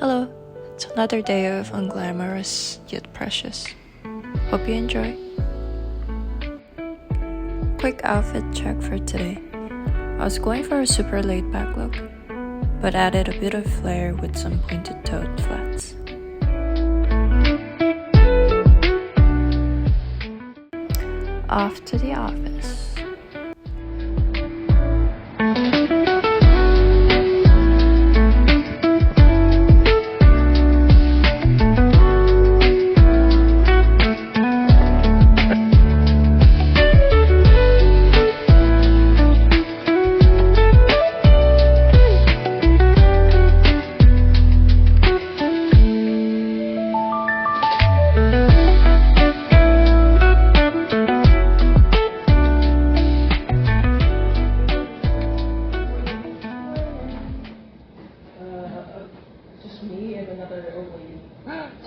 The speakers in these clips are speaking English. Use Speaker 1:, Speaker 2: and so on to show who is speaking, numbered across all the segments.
Speaker 1: Hello, it's another day of unglamorous yet precious. Hope you enjoy. Quick outfit check for today. I was going for a super laid back look, but added a bit of flair with some pointed toed flats. Off to the office.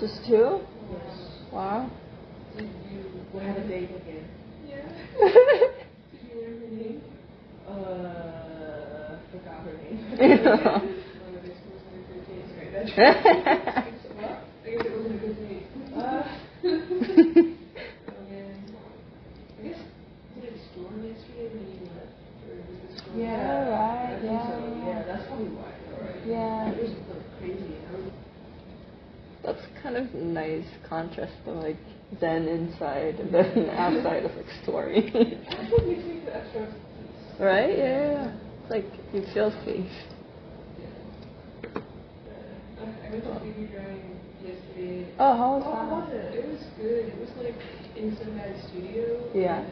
Speaker 2: Just two?
Speaker 3: Yes.
Speaker 2: Wow.
Speaker 3: Did you have a date again? Yeah. Did you learn her name? Forgot her name. One of these was in a good days, right? That's right. What? I guess it wasn't a good date. I guess, did it storm yesterday when you left? Or was it storm?
Speaker 2: Yeah, right.
Speaker 3: I think so. Yeah, that's probably why, right?
Speaker 2: Yeah.
Speaker 3: It was crazy.
Speaker 2: That's kind of nice contrast to like Zen inside and then outside is like story.
Speaker 3: That's what makes me feel extra peace.
Speaker 2: Right? Yeah. It's like you feel safe.
Speaker 3: I went to Upbeat Ride yesterday.
Speaker 2: Oh, how was
Speaker 3: How
Speaker 2: that?
Speaker 3: was it? It was good. It was like in Samba's studio.
Speaker 2: Yeah.
Speaker 3: In,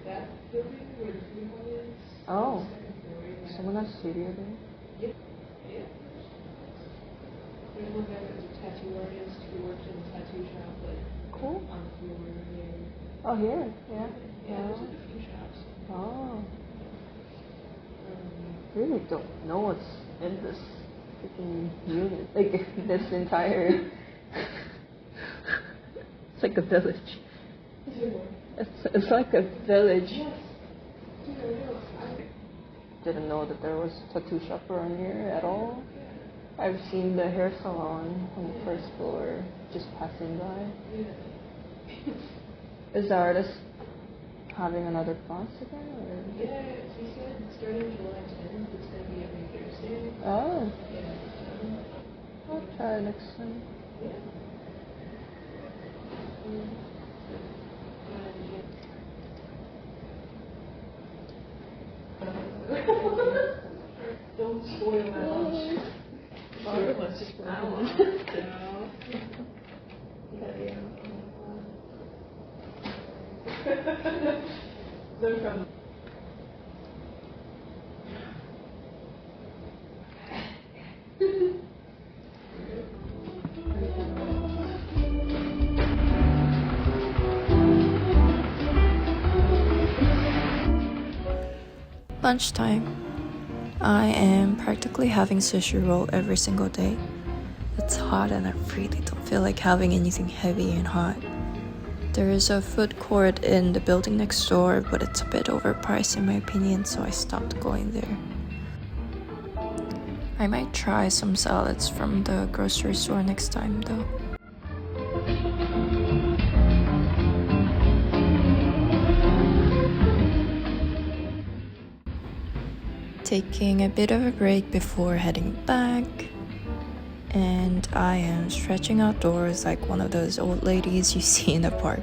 Speaker 3: that building where the food hall is.
Speaker 2: Oh.
Speaker 3: The second floor. Yeah.
Speaker 2: Someone has studio there?
Speaker 3: Yeah. Yeah. There's one guy who's a tattoo artist who works in a tattoo shop, like
Speaker 2: Cool.
Speaker 3: on the floor there.
Speaker 2: Oh, here? Yeah.
Speaker 3: Yeah, there's like a few shops.
Speaker 2: Oh. I really don't know what's in this freaking unit. Like, this entire... it's like a village. It's like a village.
Speaker 3: Yes. Dude, I know.
Speaker 2: Didn't know that there was a tattoo shop around here at all. I've seen the hair salon on the first floor just passing by. Is the artist having another class again? Or?
Speaker 3: Yeah, he said starting July 10th, it's going to be every Thursday.
Speaker 2: Oh,
Speaker 3: Yeah.
Speaker 2: I'll try next time.
Speaker 3: Yeah. Don't spoil my lunch. Sure, let's just go on. No problem.
Speaker 1: Lunchtime. I am practically having sushi roll every single day. It's hot and I really don't feel like having anything heavy and hot. There is a food court in the building next door, but it's a bit overpriced in my opinion, so I stopped going there. I might try some salads from the grocery store next time though. Taking a bit of a break before heading back, and I am stretching outdoors like one of those old ladies you see in the park.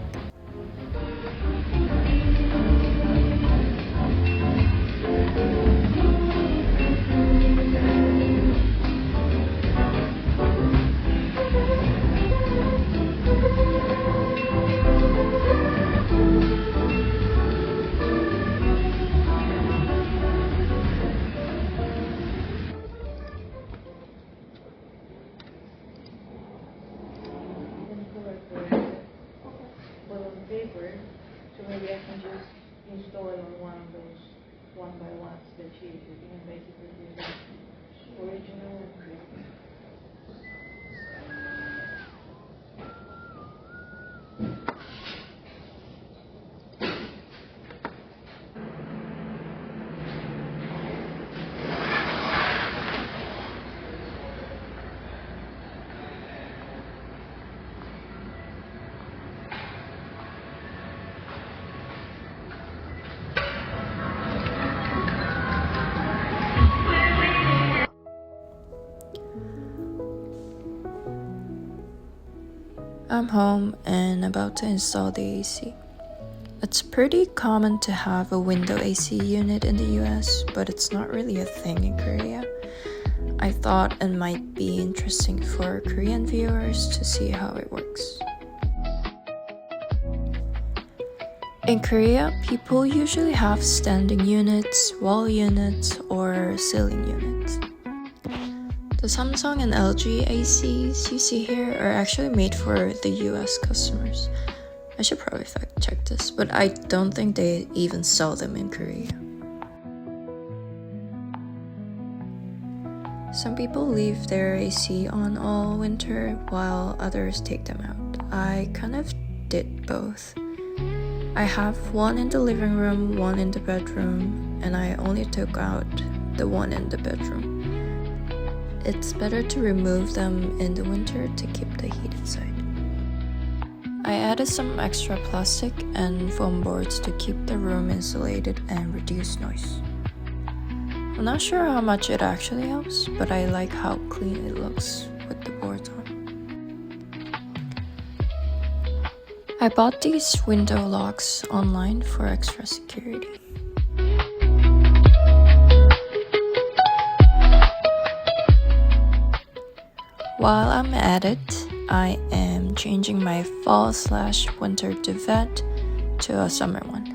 Speaker 3: So maybe I can just install it on one of those one-by-ones that you can basically do the original and create.
Speaker 1: I'm home and about to install the AC. It's pretty common to have a window AC unit in the US, but it's not really a thing in Korea. I thought it might be interesting for Korean viewers to see how it works. In Korea, people usually have standing units, wall units, or ceiling units. The Samsung and LG ACs you see here are actually made for the US customers. I should probably fact check this, but I don't think they even sell them in Korea. Some people leave their AC on all winter while others take them out. I kind of did both. I have one in the living room, one in the bedroom, and I only took out the one in the bedroom. It's better to remove them in the winter to keep the heat inside. I added some extra plastic and foam boards to keep the room insulated and reduce noise. I'm not sure how much it actually helps, but I like how clean it looks with the boards on. I bought these window locks online for extra security. While I'm at it, I am changing my fall/winter duvet to a summer one.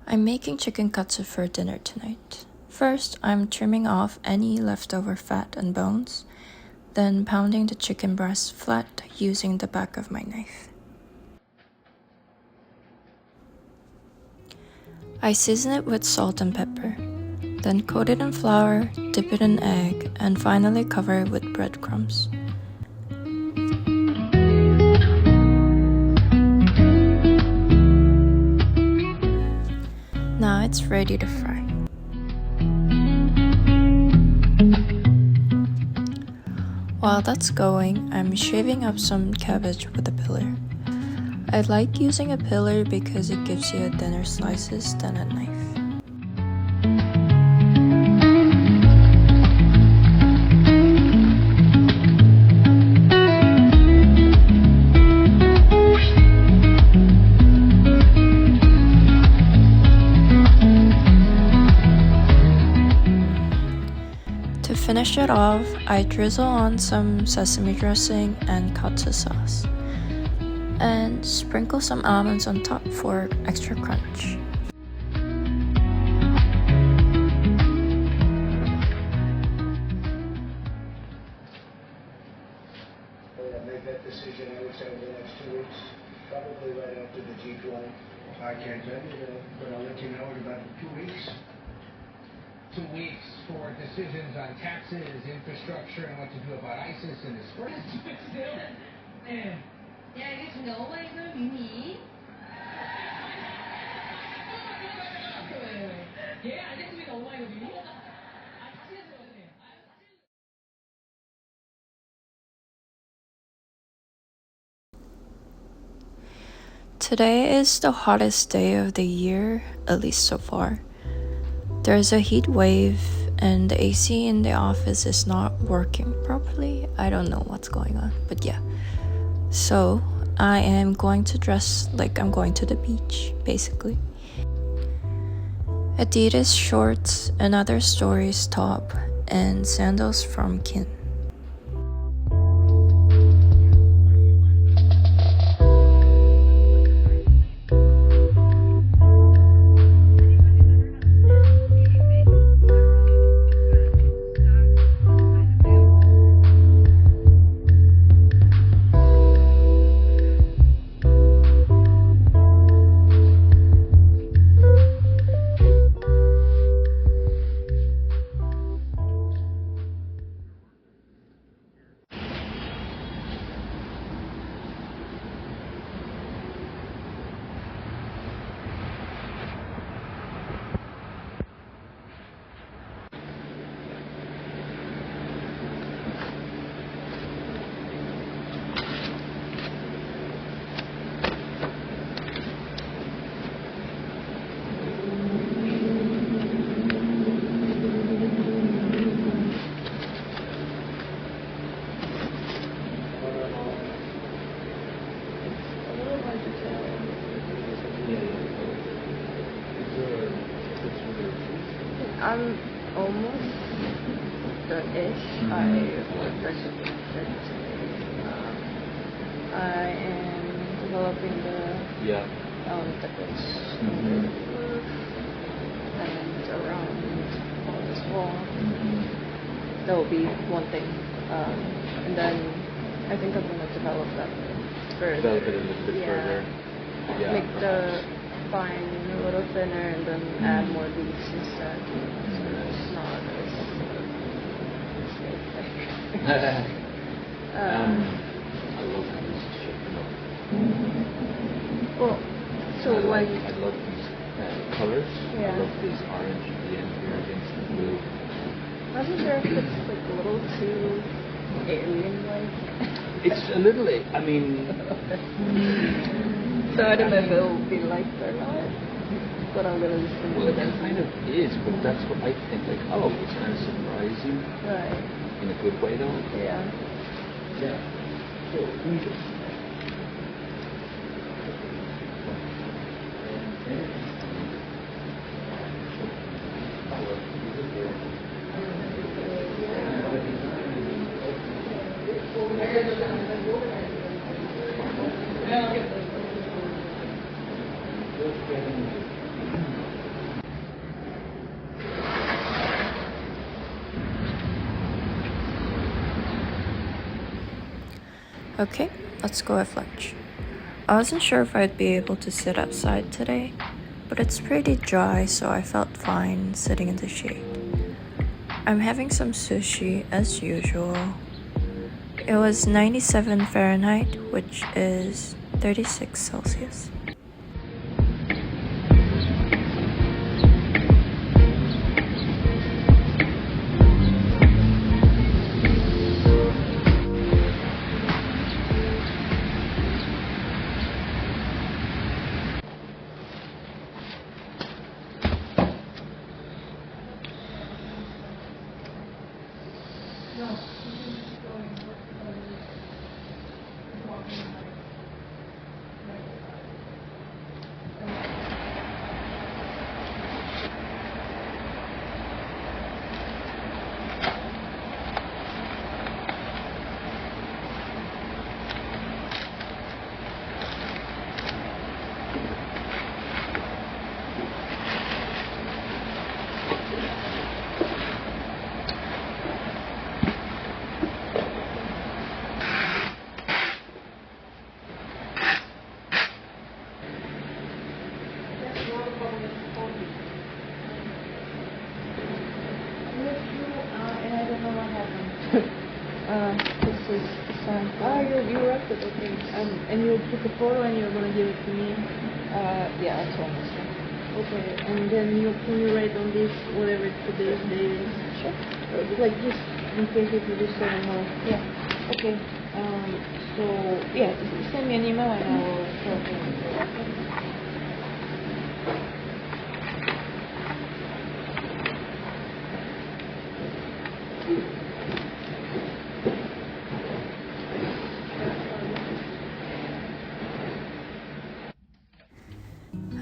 Speaker 1: I'm making chicken katsu for dinner tonight. First, I'm trimming off any leftover fat and bones, then pounding the chicken breast flat using the back of my knife. I season it with salt and pepper, then coat it in flour, dip it in egg, and finally cover it with breadcrumbs. Now it's ready to fry. While that's going, I'm shaving up some cabbage with a pillar. I like using a pillar because it gives you thinner slices than a knife. To finish it off, I drizzle on some sesame dressing and katsu sauce, and sprinkle some almonds on top for extra crunch.
Speaker 4: Make that decision, I would say, in the next 2 weeks, probably right after the G20. I can't tell you, but I'll let you know in about 2 weeks.
Speaker 5: 2 weeks for decisions on taxes, infrastructure, and what to do about ISIS in the spring. Still, man.
Speaker 6: 야, 이게 진짜 어머니들 미니?
Speaker 5: 예, 알겠습니다. 어머니 미니.
Speaker 1: Today is the hottest day of the year, at least so far. There's a heat wave and the AC in the office is not working properly. I don't know what's going on, but yeah. So, I am going to dress like I'm going to the beach, basically. Adidas shorts, another stories top, and sandals from Kin.
Speaker 2: ish. I would recommend it today. I am developing the decoration and around all this wall. That will be one thing. And then I think I'm gonna develop that further.
Speaker 7: Develop it a little bit further. Yeah.
Speaker 2: Make the spine a little thinner and then add more leaves instead. So it's not as
Speaker 7: I love how this is shaping up.
Speaker 2: well, so
Speaker 7: I love these colors.
Speaker 2: Yeah.
Speaker 7: I love this orange at the end here against the blue.
Speaker 2: I wasn't sure if it's like a little too alien-like.
Speaker 7: It's a little, I mean...
Speaker 2: So I don't know if it'll be liked or not, but I'm gonna just
Speaker 7: Well, it kind of is, but that's what I think. Like, oh, it's kind of surprising.
Speaker 2: Right.
Speaker 7: In a good way, though.
Speaker 2: Yeah.
Speaker 7: Yeah.
Speaker 1: Okay, let's go have lunch. I wasn't sure if I'd be able to sit outside today, but it's pretty dry, so I felt fine sitting in the shade. I'm having some sushi as usual. It was 97 Fahrenheit, which is 36 Celsius.
Speaker 2: This is Samba. You wrapped it, okay. And you took a photo and you're gonna give it to me? Yeah, that's what I'm saying. Okay, and then can you write on this whatever today's date is? Sure. Like just in case if you just so I know. Yeah. Okay. So yeah, send me an email and I will tell you.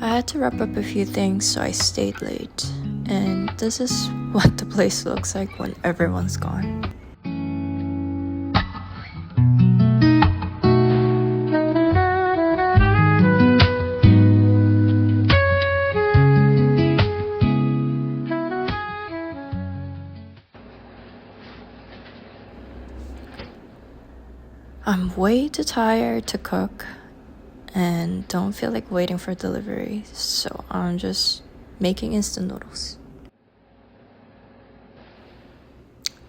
Speaker 1: I had to wrap up a few things, so I stayed late. And this is what the place looks like when everyone's gone. I'm way too tired to cook and don't feel like waiting for delivery, so I'm just making instant noodles.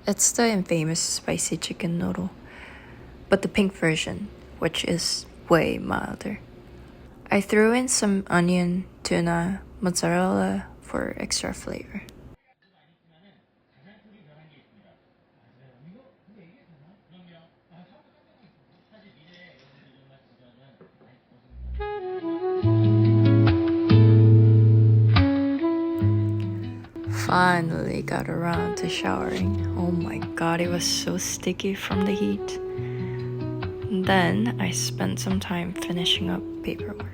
Speaker 1: It's the infamous spicy chicken noodle, but the pink version, which is way milder. I threw in some onion, tuna, mozzarella for extra flavor. Finally got around to showering. Oh my god, it was so sticky from the heat. Then I spent some time finishing up paperwork.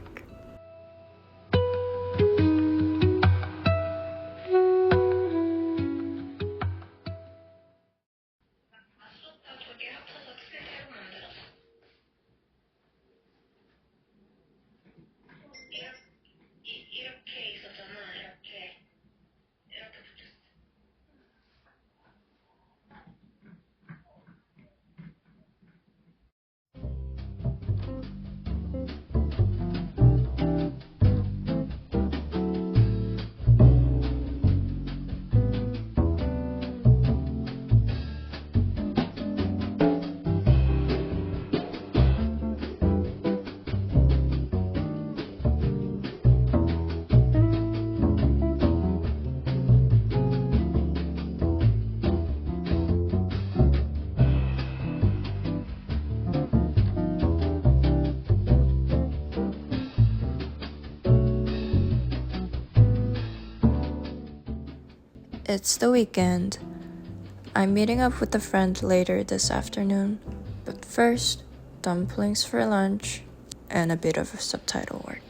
Speaker 1: It's the weekend. I'm meeting up with a friend later this afternoon, but first, dumplings for lunch and a bit of subtitle work.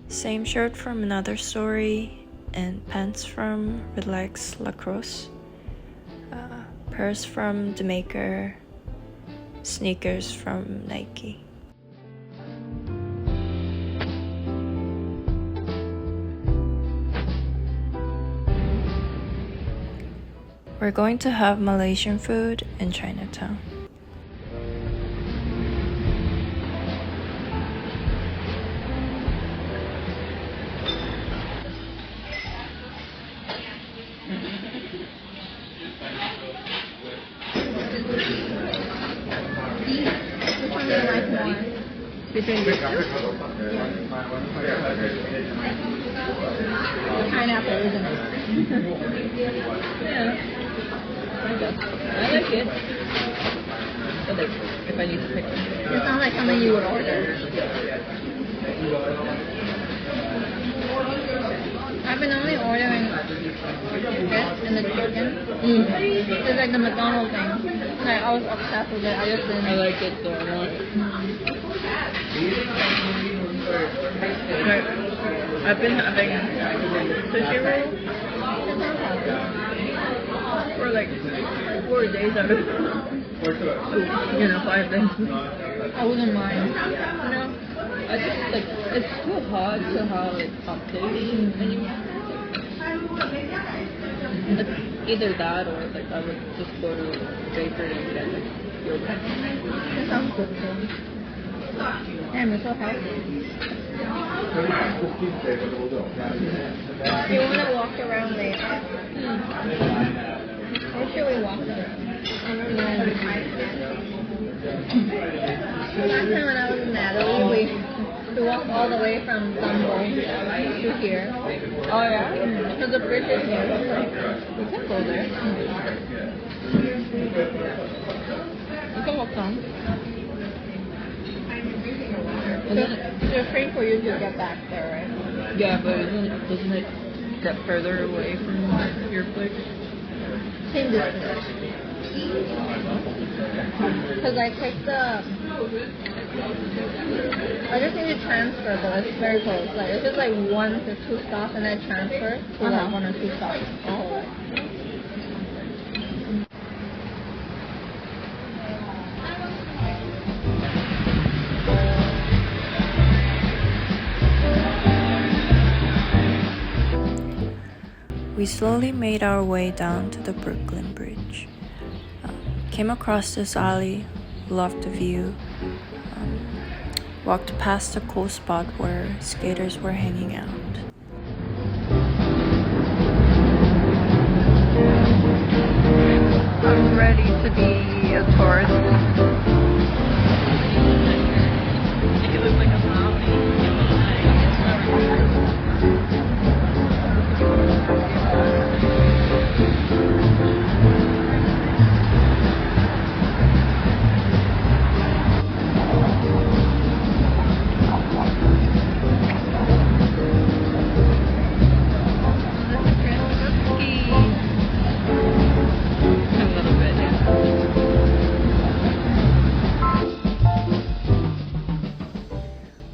Speaker 1: Same shirt from Another Story, and pants from Relax Lacrosse, purse from The Maker, sneakers from Nike. We're going to have Malaysian food in Chinatown.
Speaker 2: Which one do you like more? Between these two? Pineapple, isn't it? Yeah. I like it. But if I need to pick one. It sounds like something you would order. I've been only ordering this and the chicken. It's like the McDonald's thing. Like, I was obsessed with it. I just didn't. I like it so much. I've been having sushi roll for like 4 days out of 5 days. I wouldn't mind. I just like it's too hard to have like hot taste anymore. It's either that or like I would just go to the bakery and get like yogurt. That sounds good too. Damn, it's so healthy. You want to walk around later? Where should we walk around? Last time when I was in Natalie, we walked all the way from Samba to here. Oh yeah? Because the bridge is here. We can go there. We can walk down. It's free for you to get back there, right? Yeah, but doesn't it get further away from your place? Same distance. Because I take I just need to transfer, but it's very close. Like it's just like 1 to 2 stops, and then transfer to like 1 or 2 stops. Oh.
Speaker 1: We slowly made our way down to the Brooklyn Bridge. Came across this alley, loved the view, walked past a cool spot where skaters were hanging out.
Speaker 2: I'm ready to be a tourist. You look like a zombie.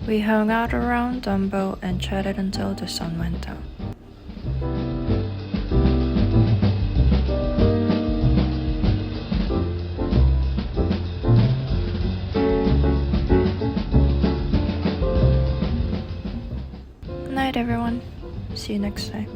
Speaker 1: We hung out around Dumbo and chatted until the sun went down. Good night, everyone. See you next time.